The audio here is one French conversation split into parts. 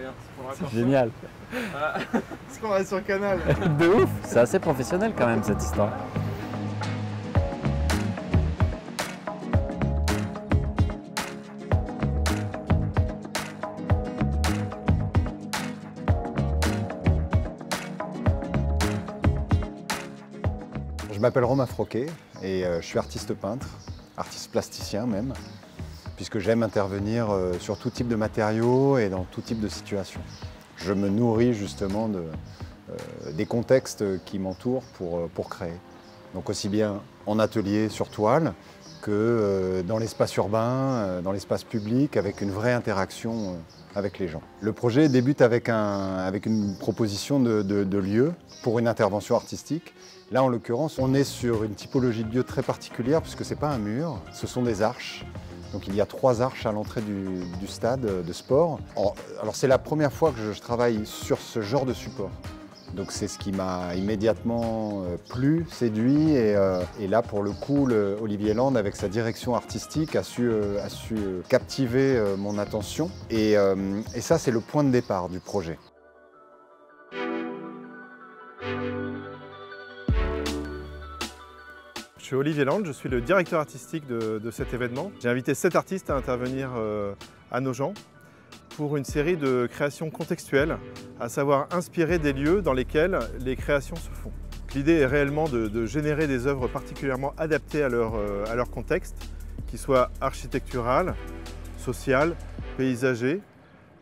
bien. C'est génial. Voilà. Est-ce qu'on est sur Canal? De ouf. C'est assez professionnel quand même cette histoire. Je m'appelle Romain Froquet et je suis artiste peintre, artiste plasticien même, puisque j'aime intervenir sur tout type de matériaux et dans tout type de situations. Je me nourris justement des contextes qui m'entourent pour créer. Donc aussi bien en atelier sur toile que dans l'espace urbain, dans l'espace public, avec une vraie interaction avec les gens. Le projet débute avec une proposition de lieu pour une intervention artistique. Là, en l'occurrence, on est sur une typologie de lieu très particulière puisque ce n'est pas un mur, ce sont des arches. Donc il y a 3 arches à l'entrée du stade de sport. Alors c'est la première fois que je travaille sur ce genre de support. Donc c'est ce qui m'a immédiatement plu, séduit et là pour le coup Olivier Land avec sa direction artistique a su captiver mon attention et ça c'est le point de départ du projet. Je suis Olivier Land, je suis le directeur artistique de cet événement. J'ai invité 7 artistes à intervenir à Nogent pour une série de créations contextuelles, à savoir inspirer des lieux dans lesquels les créations se font. L'idée est réellement de générer des œuvres particulièrement adaptées à leur contexte, qui soient architecturales, sociales, paysagers,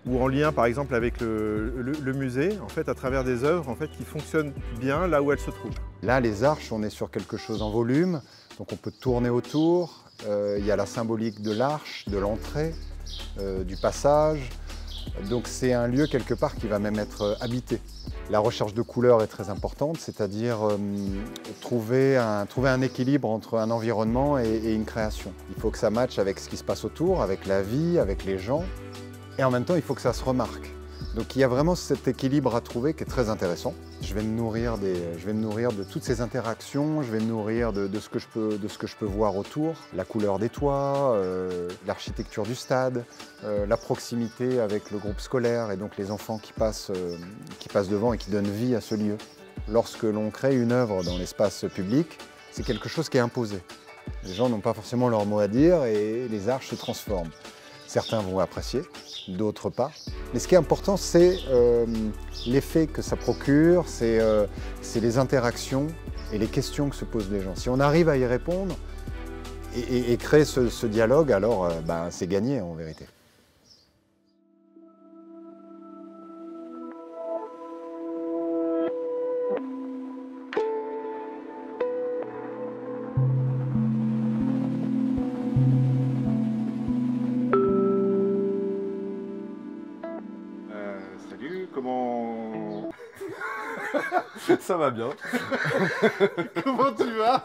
ou en lien par exemple avec le musée, en fait, à travers des œuvres en fait, qui fonctionnent bien là où elles se trouvent. Là, les arches, on est sur quelque chose en volume, donc on peut tourner autour. Il y a la symbolique de l'arche, de l'entrée, du passage. Donc c'est un lieu quelque part qui va même être habité. La recherche de couleurs est très importante, c'est-à-dire trouver un équilibre entre un environnement et une création. Il faut que ça matche avec ce qui se passe autour, avec la vie, avec les gens. Et en même temps, il faut que ça se remarque. Donc il y a vraiment cet équilibre à trouver qui est très intéressant. Je vais me nourrir de toutes ces interactions, je vais me nourrir de ce que je peux voir autour, la couleur des toits, l'architecture du stade, la proximité avec le groupe scolaire et donc les enfants qui passent devant et qui donnent vie à ce lieu. Lorsque l'on crée une œuvre dans l'espace public, c'est quelque chose qui est imposé. Les gens n'ont pas forcément leur mot à dire et les arches se transforment. Certains vont apprécier, d'autres pas. Mais ce qui est important, c'est l'effet que ça procure, c'est les interactions et les questions que se posent les gens. Si on arrive à y répondre et créer ce dialogue, alors c'est gagné en vérité. Comment... Ça va bien. Comment tu vas?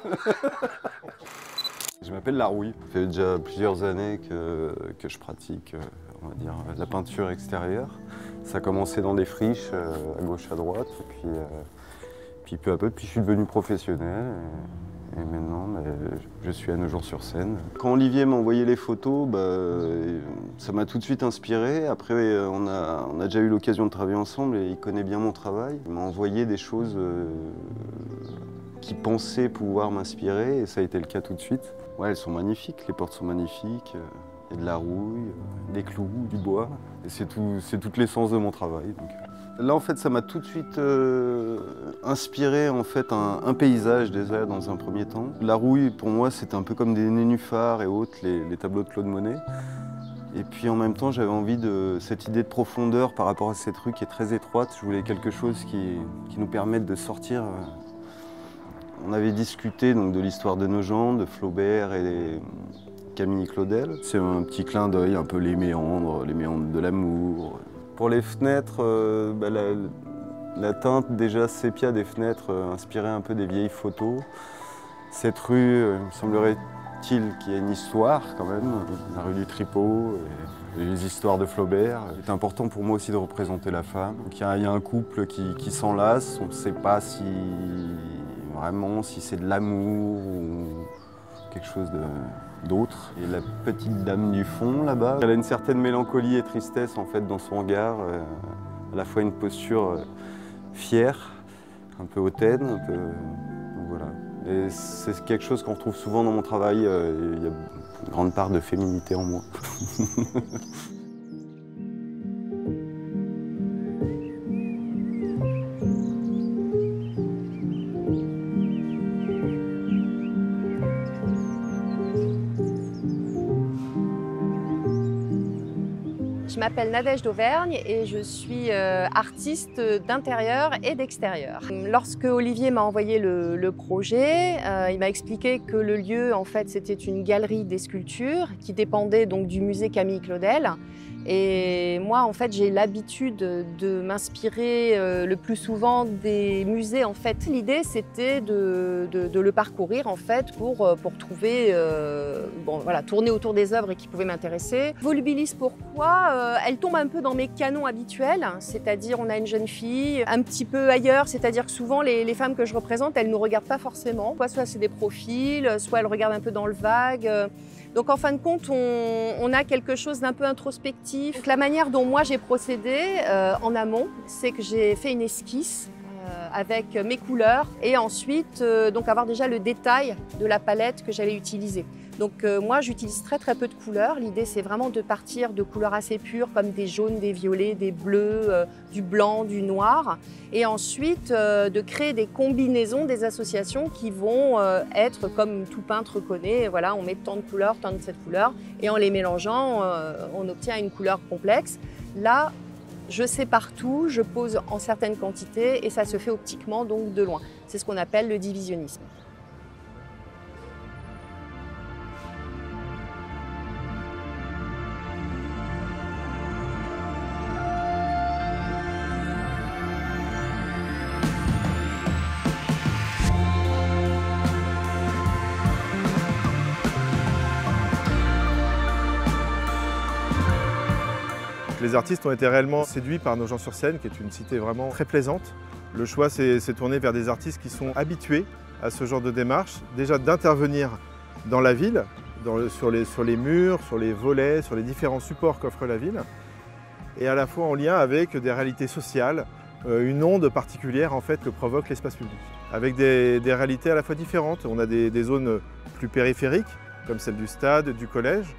Je m'appelle Larouille. Ça fait déjà plusieurs années que je pratique, on va dire, la peinture extérieure. Ça a commencé dans des friches, à gauche, à droite, et puis peu à peu, puis je suis devenu professionnel. Et maintenant, je suis à Nogent-sur-Seine. Quand Olivier m'a envoyé les photos, ça m'a tout de suite inspiré. Après, on a déjà eu l'occasion de travailler ensemble et il connaît bien mon travail. Il m'a envoyé des choses qui pensaient pouvoir m'inspirer et ça a été le cas tout de suite. Ouais, elles sont magnifiques, les portes sont magnifiques. Il y a de la rouille, des clous, du bois. Et c'est toute l'essence de mon travail. Donc. Là, en fait, ça m'a tout de suite inspiré en fait, un paysage déjà dans un premier temps. La rouille, pour moi, c'était un peu comme des nénuphars et autres, les tableaux de Claude Monet. Et puis en même temps, j'avais envie de cette idée de profondeur par rapport à cette rue qui est très étroite. Je voulais quelque chose qui nous permette de sortir. On avait discuté donc, de l'histoire de Nogent, de Flaubert et Camille Claudel. C'est un petit clin d'œil, un peu les méandres de l'amour. Pour les fenêtres, la teinte déjà sépia des fenêtres inspirait un peu des vieilles photos. Cette rue, il me semblerait-il qu'il y a une histoire quand même, la rue du Tripot, et les histoires de Flaubert. C'est important pour moi aussi de représenter la femme. Donc, il y a un couple qui s'enlace, on ne sait pas si c'est de l'amour ou quelque chose d'autre. Et la petite dame du fond, là-bas, elle a une certaine mélancolie et tristesse en fait dans son regard, à la fois une posture fière, un peu hautaine, un peu... Donc, voilà. Et c'est quelque chose qu'on retrouve souvent dans mon travail, il y a une grande part de féminité en moi. Je m'appelle Nadège d'Auvergne et je suis artiste d'intérieur et d'extérieur. Lorsque Olivier m'a envoyé le projet, il m'a expliqué que le lieu, en fait, c'était une galerie des sculptures qui dépendait donc du musée Camille Claudel. Et moi, en fait, j'ai l'habitude de m'inspirer le plus souvent des musées. En fait, l'idée, c'était de le parcourir en fait pour trouver, bon, voilà, tourner autour des œuvres qui pouvaient m'intéresser. Volubilis, pourquoi elle tombe un peu dans mes canons habituels, c'est-à-dire on a une jeune fille un petit peu ailleurs, c'est-à-dire que souvent les femmes que je représente, elles ne nous regardent pas forcément. Soit c'est des profils, soit elles regardent un peu dans le vague. Donc en fin de compte, on a quelque chose d'un peu introspectif. Donc, la manière dont moi j'ai procédé en amont, c'est que j'ai fait une esquisse avec mes couleurs et ensuite donc avoir déjà le détail de la palette que j'allais utiliser. Donc moi j'utilise très peu de couleurs. L'idée c'est vraiment de partir de couleurs assez pures comme des jaunes, des violets, des bleus, du blanc, du noir. Et ensuite de créer des combinaisons, des associations qui vont être comme tout peintre connaît. Voilà, on met tant de couleurs, tant de cette couleur et en les mélangeant on obtient une couleur complexe. Là, je sépare tout, je pose en certaines quantités et ça se fait optiquement donc de loin. C'est ce qu'on appelle le divisionnisme. Les artistes ont été réellement séduits par Nogent-sur-Seine, qui est une cité vraiment très plaisante. Le choix s'est tourné vers des artistes qui sont habitués à ce genre de démarche, déjà d'intervenir dans la ville, sur les murs, sur les volets, sur les différents supports qu'offre la ville, et à la fois en lien avec des réalités sociales, une onde particulière en fait que provoque l'espace public, avec des réalités à la fois différentes. On a des zones plus périphériques, comme celle du stade, du collège,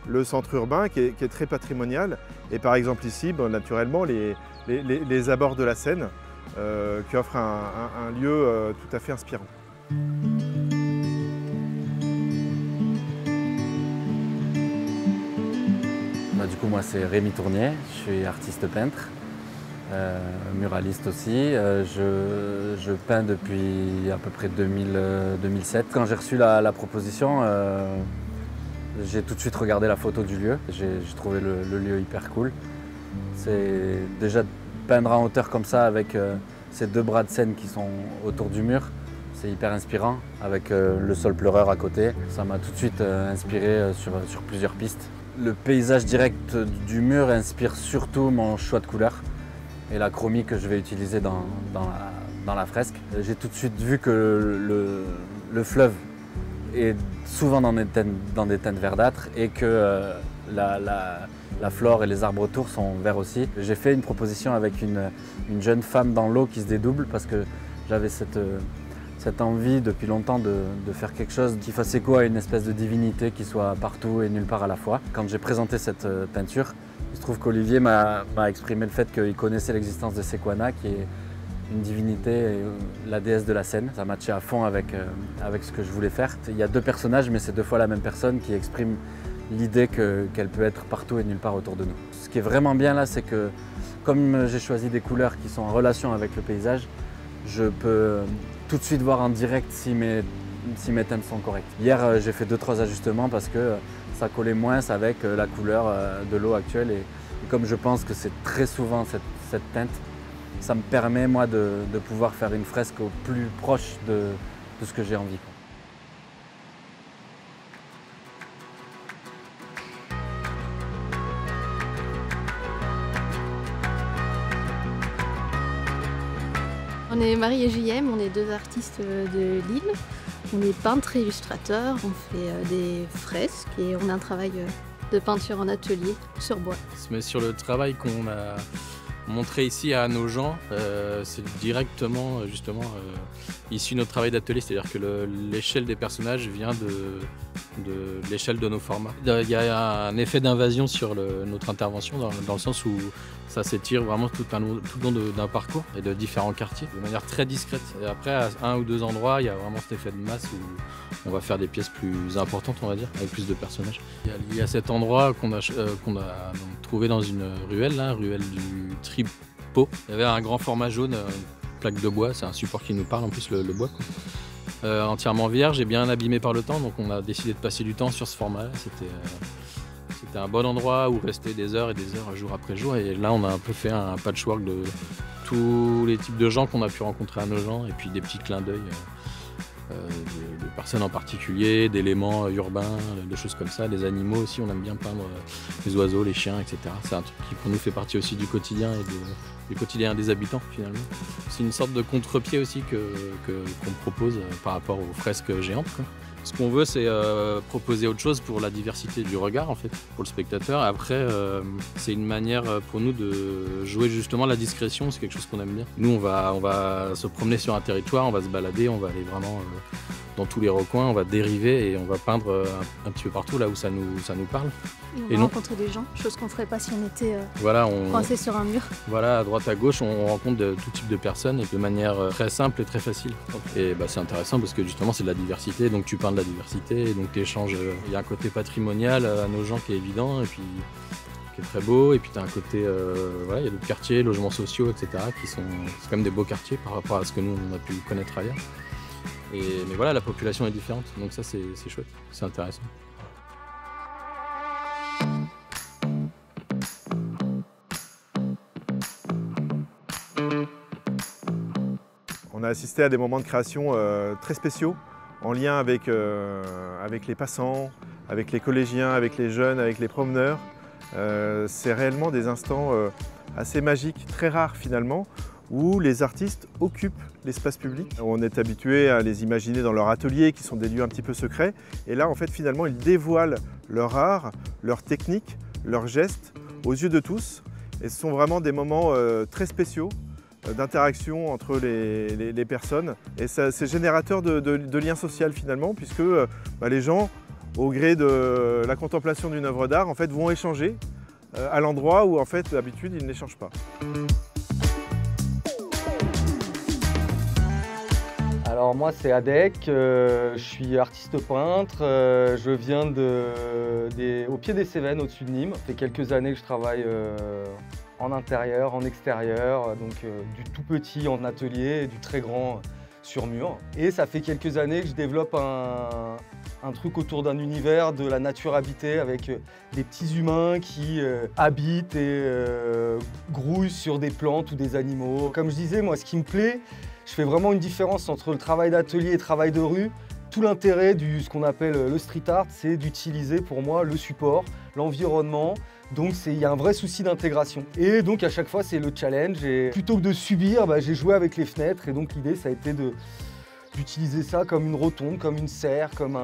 le centre urbain qui est très patrimonial, et par exemple ici, bon, naturellement, les abords de la Seine qui offrent un lieu tout à fait inspirant. Du coup, moi c'est Rémi Tournier, je suis artiste peintre, muraliste aussi. Je peins depuis à peu près 2007. Quand j'ai reçu la proposition, j'ai tout de suite regardé la photo du lieu. J'ai trouvé le lieu hyper cool. C'est déjà de peindre en hauteur comme ça avec ces deux bras de Seine qui sont autour du mur. C'est hyper inspirant avec le sol pleureur à côté. Ça m'a tout de suite inspiré sur plusieurs pistes. Le paysage direct du mur inspire surtout mon choix de couleurs et la chromie que je vais utiliser dans la fresque. J'ai tout de suite vu que le fleuve est souvent dans des teintes verdâtres et que la flore et les arbres autour sont verts aussi. J'ai fait une proposition avec une jeune femme dans l'eau qui se dédouble parce que j'avais cette envie depuis longtemps de faire quelque chose qui fasse écho à une espèce de divinité qui soit partout et nulle part à la fois. Quand j'ai présenté cette peinture, il se trouve qu'Olivier m'a exprimé le fait qu'il connaissait l'existence de Sequana, qui est une divinité, la déesse de la Seine. Ça matchait à fond avec ce que je voulais faire. Il y a deux personnages, mais c'est deux fois la même personne qui exprime l'idée qu'elle peut être partout et nulle part autour de nous. Ce qui est vraiment bien là, c'est que comme j'ai choisi des couleurs qui sont en relation avec le paysage, je peux tout de suite voir en direct si mes teintes sont correctes. Hier, j'ai fait 2-3 ajustements parce que ça collait moins avec la couleur de l'eau actuelle. Et comme je pense que c'est très souvent cette teinte, ça me permet moi de pouvoir faire une fresque au plus proche de ce que j'ai envie. On est Marie et JM, on est deux artistes de Lille. On est peintre et illustrateur, on fait des fresques et on a un travail de peinture en atelier sur bois. Mais sur le travail qu'on a montré ici à nos gens, c'est directement justement issu de notre travail d'atelier, c'est-à-dire que l'échelle des personnages vient de l'échelle de nos formats. Il y a un effet d'invasion sur notre intervention dans le sens où ça s'étire vraiment tout le long d'un parcours et de différents quartiers de manière très discrète. Et après, à un ou deux endroits, il y a vraiment cet effet de masse où on va faire des pièces plus importantes, on va dire, avec plus de personnages. Il y a cet endroit qu'on a trouvé dans une ruelle, là, ruelle du Tripot. Il y avait un grand format jaune, une plaque de bois, c'est un support qui nous parle en plus, le bois, quoi. Entièrement vierge et bien abîmé par le temps, donc on a décidé de passer du temps sur ce format-là. C'était un bon endroit où rester des heures et des heures, jour après jour. Et là, on a un peu fait un patchwork de tous les types de gens qu'on a pu rencontrer à nos gens, et puis des petits clins d'œil de personnes en particulier, d'éléments urbains, de choses comme ça. Les animaux aussi, on aime bien peindre les oiseaux, les chiens, etc. C'est un truc qui pour nous fait partie aussi du quotidien et du quotidien des habitants finalement. C'est une sorte de contre-pied aussi qu'on propose par rapport aux fresques géantes, quoi. Ce qu'on veut, c'est proposer autre chose pour la diversité du regard, en fait, pour le spectateur. Après, c'est une manière pour nous de jouer justement la discrétion, c'est quelque chose qu'on aime bien. Nous, on va se promener sur un territoire, on va se balader, on va aller vraiment dans tous les recoins, on va dériver et on va peindre un petit peu partout là où ça nous parle. Et on va rencontrer des gens, chose qu'on ne ferait pas si on était coincé sur un mur. Voilà, à droite à gauche, on rencontre tout type de personnes et de manière très simple et très facile. Et c'est intéressant parce que justement c'est de la diversité, donc tu peins de la diversité, et donc tu échanges. Il y a un côté patrimonial à nos gens qui est évident et puis qui est très beau, et puis tu as un côté, il y a d'autres quartiers, logements sociaux, etc. C'est quand même des beaux quartiers par rapport à ce que nous on a pu connaître ailleurs. Mais voilà, la population est différente, donc ça c'est chouette, c'est intéressant. On a assisté à des moments de création très spéciaux, en lien avec les passants, avec les collégiens, avec les jeunes, avec les promeneurs. C'est réellement des instants assez magiques, très rares finalement, où les artistes occupent l'espace public. On est habitué à les imaginer dans leur atelier, qui sont des lieux un petit peu secrets. Et là, en fait, finalement, ils dévoilent leur art, leur technique, leurs gestes aux yeux de tous. Et ce sont vraiment des moments très spéciaux d'interaction entre les personnes. Et c'est générateur de liens sociaux finalement, puisque les gens, au gré de la contemplation d'une œuvre d'art, en fait, vont échanger à l'endroit où, en fait, d'habitude, ils n'échangent pas. Alors moi c'est Adek, je suis artiste peintre, je viens au pied des Cévennes, au-dessus de Nîmes. Ça fait quelques années que je travaille en intérieur, en extérieur, donc du tout petit en atelier et du très grand sur mur. Et ça fait quelques années que je développe un truc autour d'un univers de la nature habitée avec des petits humains qui habitent et grouillent sur des plantes ou des animaux. Comme je disais, moi ce qui me plaît, je fais vraiment une différence entre le travail d'atelier et le travail de rue. Tout l'intérêt de ce qu'on appelle le street art, c'est d'utiliser pour moi le support, l'environnement. Donc il y a un vrai souci d'intégration. Et donc à chaque fois c'est le challenge. Et plutôt que de subir, j'ai joué avec les fenêtres. Et donc l'idée ça a été d'utiliser ça comme une rotonde, comme une serre, comme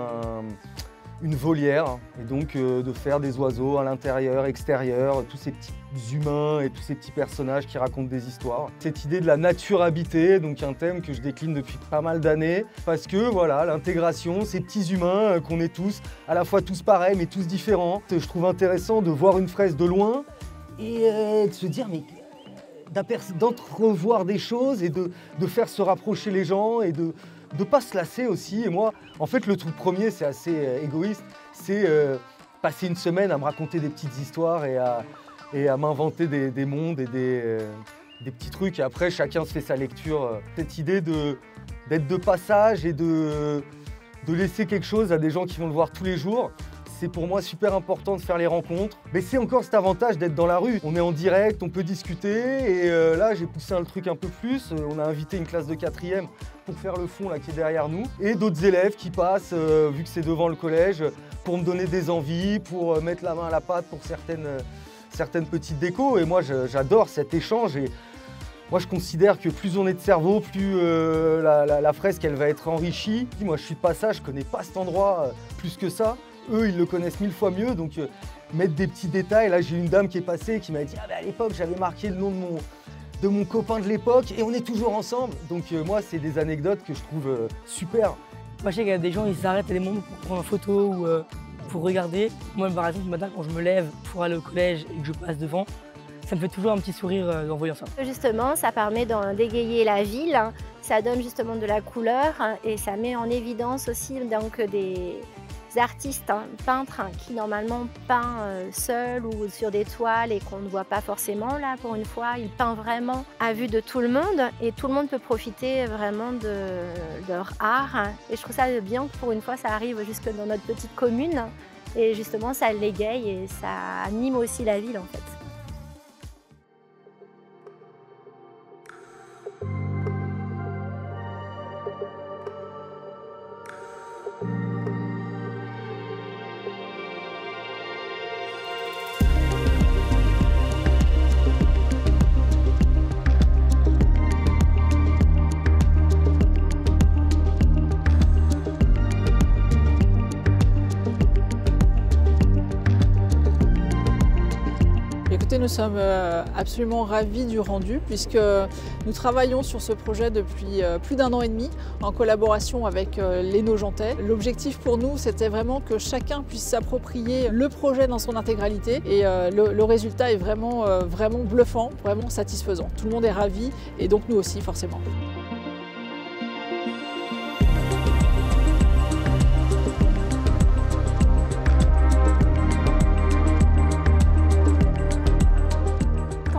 une volière. Et donc de faire des oiseaux à l'intérieur, extérieur, tous ces petits humains et tous ces petits personnages qui racontent des histoires. Cette idée de la nature habitée, donc un thème que je décline depuis pas mal d'années, parce que voilà, l'intégration, ces petits humains qu'on est tous, à la fois tous pareils mais tous différents. Je trouve intéressant de voir une fresque de loin et de se dire mais d'entrevoir des choses et de faire se rapprocher les gens et de pas se lasser aussi. Et moi, en fait, le truc premier, c'est assez égoïste, c'est passer une semaine à me raconter des petites histoires et à m'inventer des mondes et des petits trucs. Et après, chacun se fait sa lecture. Cette idée d'être de passage et de laisser quelque chose à des gens qui vont le voir tous les jours, c'est pour moi super important de faire les rencontres. Mais c'est encore cet avantage d'être dans la rue. On est en direct, on peut discuter. Et là, j'ai poussé le truc un peu plus. On a invité une classe de 4e pour faire le fond là, qui est derrière nous. Et d'autres élèves qui passent, vu que c'est devant le collège, pour me donner des envies, pour mettre la main à la pâte pour certaines petites décos. Et moi, j'adore cet échange. Et Moi je considère que plus on est de cerveau, plus la fresque elle va être enrichie. Moi je suis de passage, je connais pas cet endroit plus que ça. Eux ils le connaissent 1000 fois mieux, donc mettre des petits détails. Là j'ai une dame qui est passée qui m'a dit ah, bah, à l'époque j'avais marqué le nom de mon copain de l'époque et on est toujours ensemble. Donc moi c'est des anecdotes que je trouve super. Moi je sais qu'il y a des gens ils s'arrêtent à des moments pour prendre une photo ou pour regarder. Moi par exemple le matin quand je me lève pour aller au collège et que je passe devant, ça me fait toujours un petit sourire en voyant ça. Justement, ça permet d'égayer la ville, ça donne justement de la couleur et ça met en évidence aussi donc, des artistes peintres qui normalement peint seuls ou sur des toiles et qu'on ne voit pas forcément. Là, pour une fois, il peint vraiment à vue de tout le monde et tout le monde peut profiter vraiment de leur art. Et je trouve ça bien que pour une fois, ça arrive jusque dans notre petite commune et justement, ça l'égaye et ça anime aussi la ville en fait. Écoutez, nous sommes absolument ravis du rendu puisque nous travaillons sur ce projet depuis plus d'1 an et demi en collaboration avec les Nogentais. L'objectif pour nous, c'était vraiment que chacun puisse s'approprier le projet dans son intégralité et le résultat est vraiment bluffant, vraiment satisfaisant. Tout le monde est ravi et donc nous aussi forcément.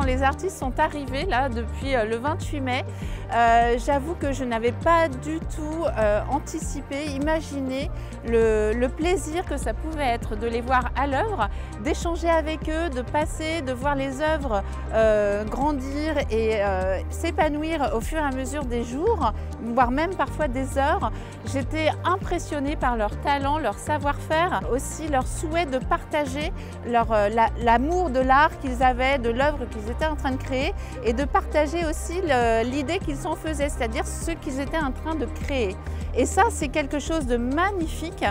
Les artistes sont arrivés là depuis le 28 mai. J'avoue que je n'avais pas du tout anticipé, imaginé le plaisir que ça pouvait être de les voir à l'œuvre, d'échanger avec eux, de passer, de voir les œuvres grandir et s'épanouir au fur et à mesure des jours, voire même parfois des heures. J'étais impressionnée par leur talent, leur savoir-faire, aussi leur souhait de partager l'amour de l'art qu'ils avaient, de l'œuvre qu'ils étaient en train de créer et de partager aussi l'idée qu'ils s'en faisaient, c'est-à-dire ce qu'ils étaient en train de créer. Et ça, c'est quelque chose de magnifique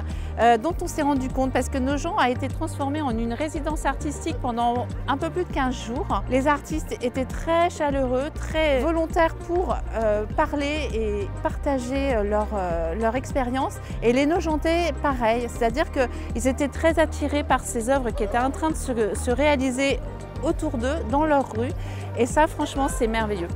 dont on s'est rendu compte parce que Nogent a été transformé en une résidence artistique pendant un peu plus de 15 jours. Les artistes étaient très chaleureux, très volontaires pour parler et partager leur expérience. Et les Nogentais, pareil, c'est-à-dire qu'ils étaient très attirés par ces œuvres qui étaient en train de se réaliser autour d'eux, dans leur rue. Et ça, franchement, c'est merveilleux.